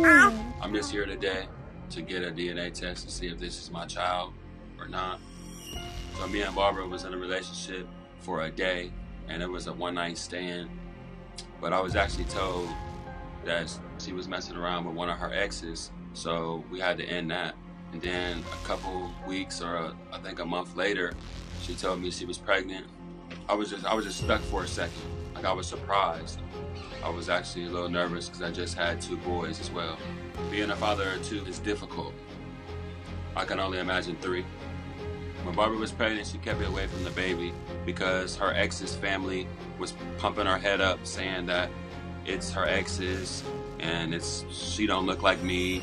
I'm just here today to get a DNA test to see if this is my child or not. So me and Barbara was in a relationship for a day, and it was a one-night stand. But I was actually told that she was messing around with one of her exes, so we had to end that. And then a couple weeks, or I think a month later, she told me she was pregnant. I was just stuck for a second. Like, I was surprised. I was actually a little nervous because I just had 2 boys as well. Being a father of 2 is difficult. I can only imagine 3. When Barbara was pregnant, she kept me away from the baby because her ex's family was pumping her head up, saying that it's her ex's and she don't look like me.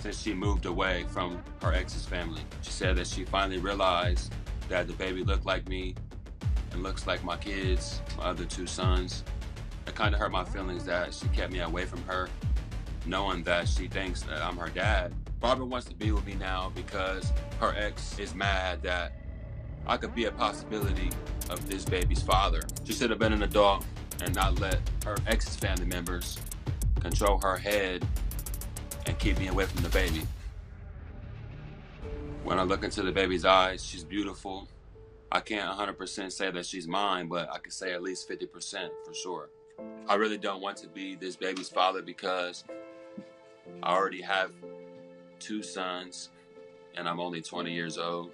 Since she moved away from her ex's family, she said that she finally realized that the baby looked like me and looks like my kids, my other 2 sons. It kind of hurt my feelings that she kept me away from her, knowing that she thinks that I'm her dad. Barbara wants to be with me now because her ex is mad that I could be a possibility of this baby's father. She should have been an adult and not let her ex's family members control her head and keep me away from the baby. When I look into the baby's eyes, she's beautiful. I can't 100% say that she's mine, but I can say at least 50% for sure. I really don't want to be this baby's father because I already have 2 sons and I'm only 20 years old.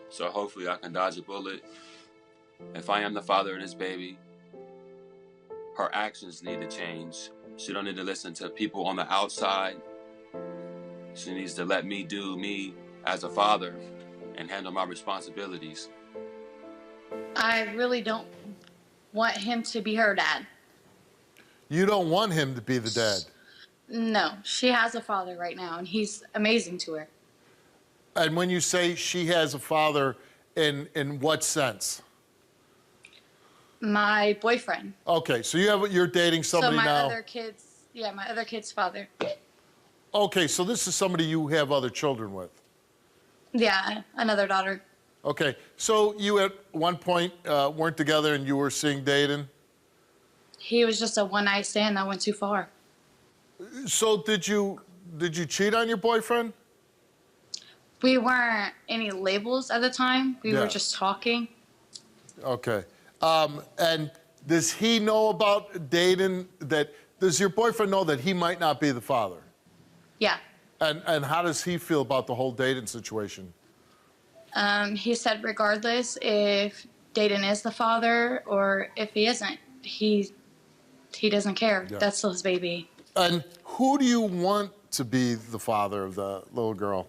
So hopefully I can dodge a bullet. If I am the father of this baby, her actions need to change. She don't need to listen to people on the outside. She needs to let me do me as a father and handle my responsibilities. I really don't want him to be her dad. You don't want him to be the dad? No, she has a father right now, and he's amazing to her. And when you say she has a father, in what sense? My boyfriend. Okay, so you're dating somebody now. So my other kid's father. Okay, so this is somebody you have other children with. Yeah, another daughter. Okay, so you at one point weren't together and you were seeing Dayton? He was just a one-night stand that went too far. So did you cheat on your boyfriend? We weren't any labels at the time. We were just talking. Okay. And does he know about Dayton? Does your boyfriend know that he might not be the father? Yeah. And how does he feel about the whole Dayton situation? He said regardless if Dayton is the father or if he isn't, he doesn't care. Yeah. That's still his baby. And who do you want to be the father of the little girl?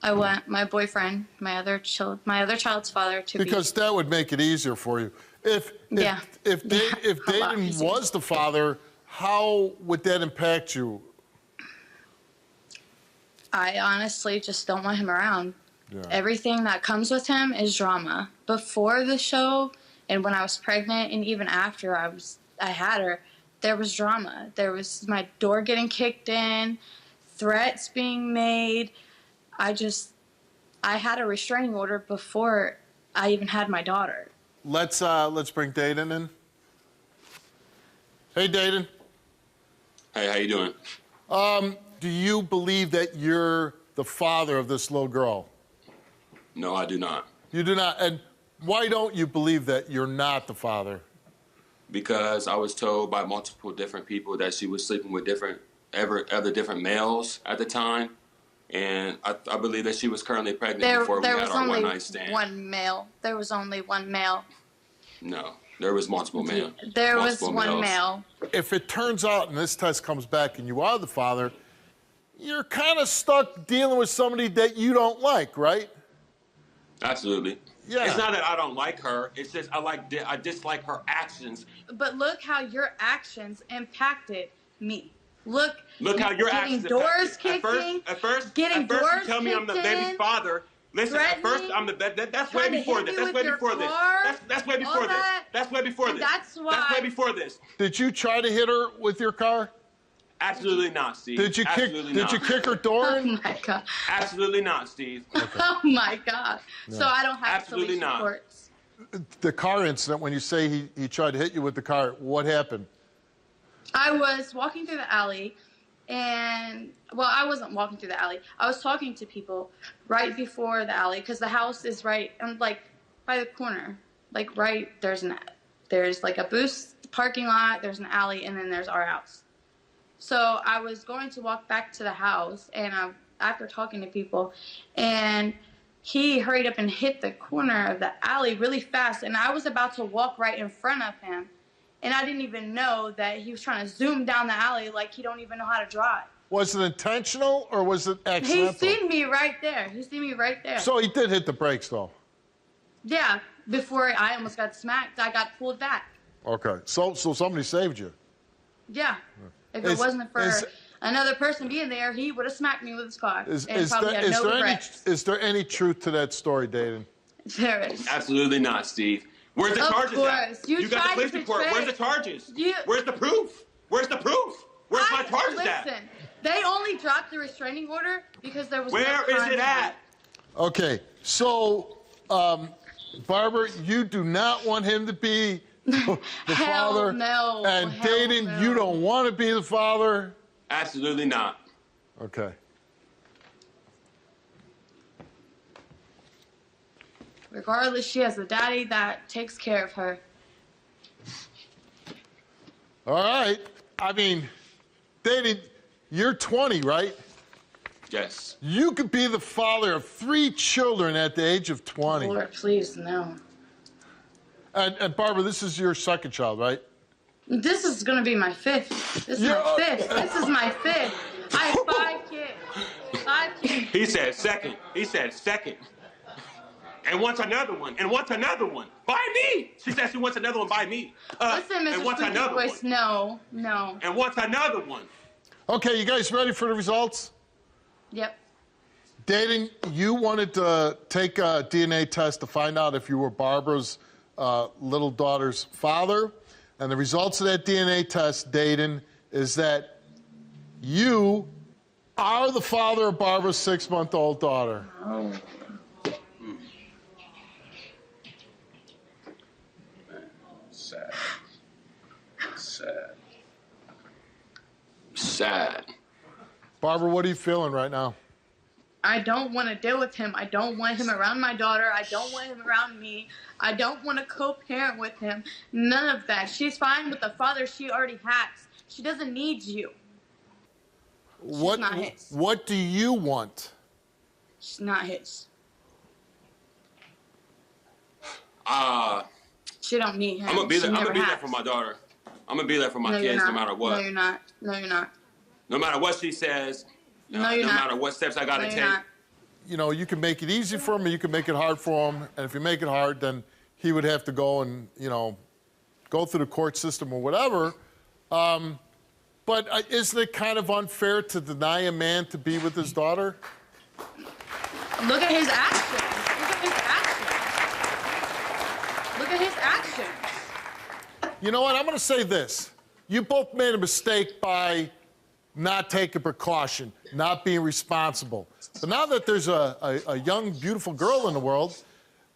I want my boyfriend, my other child's father to be. Because that would make it easier for you. If Dayton was the father, how would that impact you? I honestly just don't want him around. Yeah. Everything that comes with him is drama. Before the show and when I was pregnant and even after I had her, there was drama. There was my door getting kicked in, threats being made. I had a restraining order before I even had my daughter. Let's bring Dayton in. Hey, Dayton. Hey, how you doing? Do you believe that you're the father of this little girl? No, I do not. You do not? And why don't you believe that you're not the father? Because I was told by multiple different people that she was sleeping with other different males at the time. And I believe that she was currently pregnant before we had our one-night stand. There was only one male. No, there was multiple males. There was one male. If it turns out and this test comes back and you are the father, you're kind of stuck dealing with somebody that you don't like, right? Absolutely. Yeah. It's not that I don't like her. It's just I dislike her actions. But look how your actions impacted me. Look how your actions getting doors kicked in. At first, you tell me I'm the baby's father. Listen, at first I'm that's way before this. That's way before this. That's way before this. That's way before this. That's why. That's way before this. Did you try to hit her with your car? Absolutely not, Steve. Did you kick her door in? Oh my God. Absolutely not, Steve. Okay. Oh my God. No. So I don't have absolutely police reports. The car incident, when you say he tried to hit you with the car, what happened? I was walking through the alley, and, well, I wasn't walking through the alley. I was talking to people right before the alley, because the house is right, like, by the corner. Like, right, there's like a Boost parking lot, there's an alley, and then there's our house. So I was going to walk back to the house, and after talking to people, and he hurried up and hit the corner of the alley really fast, and I was about to walk right in front of him, and I didn't even know that he was trying to zoom down the alley like he don't even know how to drive. Was it intentional or was it accidental? He seen me right there. He seen me right there. So he did hit the brakes, though? Yeah, before I almost got smacked, I got pulled back. Okay, so somebody saved you. Yeah. If it wasn't for another person being there, he would have smacked me with his car. Is there any truth to that story, Dayton? There is. Absolutely not, Steve. Where's the charges at? You got the police report. Where's the charges? Where's the proof? Where's the proof? Where's my charges at? Listen, they only dropped the restraining order because there was Where is it at? Okay, so, Barbara, you do not want him to be the father. No. And Dayton, no. You don't want to be the father. Absolutely not. Okay. Regardless, she has a daddy that takes care of her. All right. I mean, Dayton, you're 20, right? Yes. You could be the father of 3 children at the age of 20. Lord, please, no. And Barbara, this is your second child, right? This is going to be my 5th. This is my 5th. This is my 5th. I have 5 kids. 5 kids. He said second. He said second. And wants another one. And wants another one. By me. She said she wants another one by me. Listen, Mr. And wants Spooky another Voice, one. no. And wants another one. Okay, you guys ready for the results? Yep. Dayton, you wanted to take a DNA test to find out if you were Barbara's little daughter's father. And the results of that DNA test, Dayton, is that you are the father of Barbara's 6-month-old daughter. Oh. Sad. Sad. Sad. Barbara, what are you feeling right now? I don't want to deal with him. I don't want him around my daughter. I don't want him around me. I don't want to co-parent with him. None of that. She's fine with the father she already has. She doesn't need you. She's not his. What do you want? She's not his. She don't need him. I'm gonna be there for my daughter. I'm gonna be there for my kids no matter what. No, you're not. No, you're not. No matter what she says. No, you're not. No matter what steps I gotta take. Not. You know, you can make it easy for him or you can make it hard for him. And if you make it hard, then he would have to go and, you know, go through the court system or whatever. But isn't it kind of unfair to deny a man to be with his daughter? Look at his actions. Look at his actions. You know what? I'm going to say this. You both made a mistake by not taking precaution, not being responsible. But now that there's a young, beautiful girl in the world,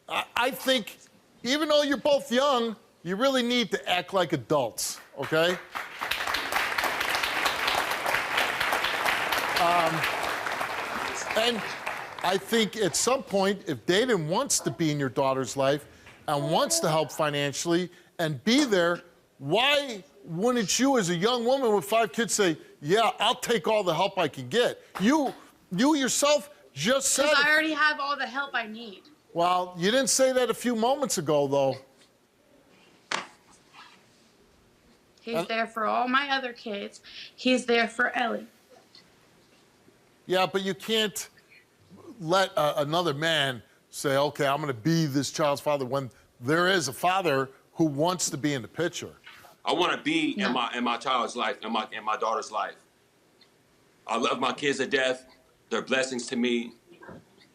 I think even though you're both young, you really need to act like adults, okay? And I think at some point, if Dayton wants to be in your daughter's life and wants to help financially and be there, why wouldn't you, as a young woman with 5 kids, say, yeah, I'll take all the help I can get? You yourself just said... Because I already have all the help I need. Well, you didn't say that a few moments ago, though. He's there for all my other kids. He's there for Ellie. Yeah, but you can't let another man say, okay, I'm going to be this child's father when there is a father who wants to be in the picture. I want to be in my child's life, in my daughter's life. I love my kids to death. They're blessings to me.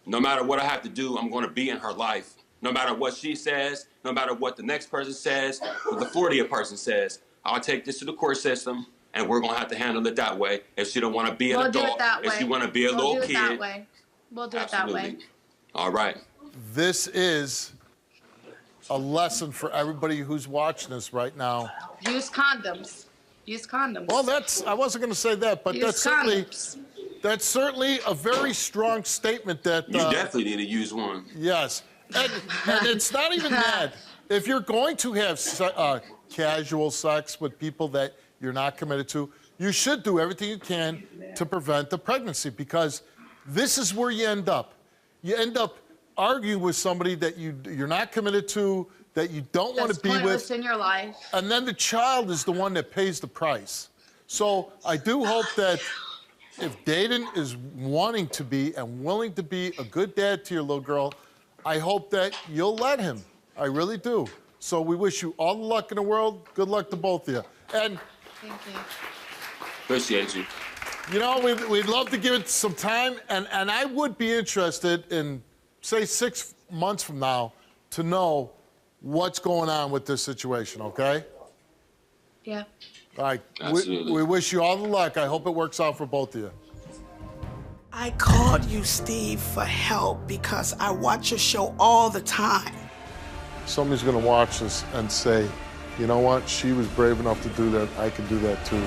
No matter what I have to do, I'm going to be in her life. No matter what she says, no matter what the next person says, what the 40th person says, I'll take this to the court system, and we're going to have to handle it that way. If she don't want to be an adult, if she want to be a little kid. We'll do it that way. All right. This is a lesson for everybody who's watching this right now. Use condoms. Use condoms. Well, I wasn't going to say that, but Use that's certainly a very strong statement that... You definitely need to use one. Yes. And it's not even that. If you're going to have casual sex with people that you're not committed to, you should do everything you can to prevent the pregnancy, because this is where you end up. You end up arguing with somebody that you're not committed to, that you don't want to be with. In your life. And then the child is the one that pays the price. So I do hope that if Dayton is wanting to be and willing to be a good dad to your little girl, I hope that you'll let him. I really do. So we wish you all the luck in the world. Good luck to both of you. And thank you. Appreciate you. You know, we'd love to give it some time, and I would be interested in, say, 6 months from now to know what's going on with this situation, okay? Yeah. All right. Absolutely. We wish you all the luck. I hope it works out for both of you. I called you, Steve, for help because I watch your show all the time. Somebody's going to watch this and say, you know what? She was brave enough to do that. I can do that too.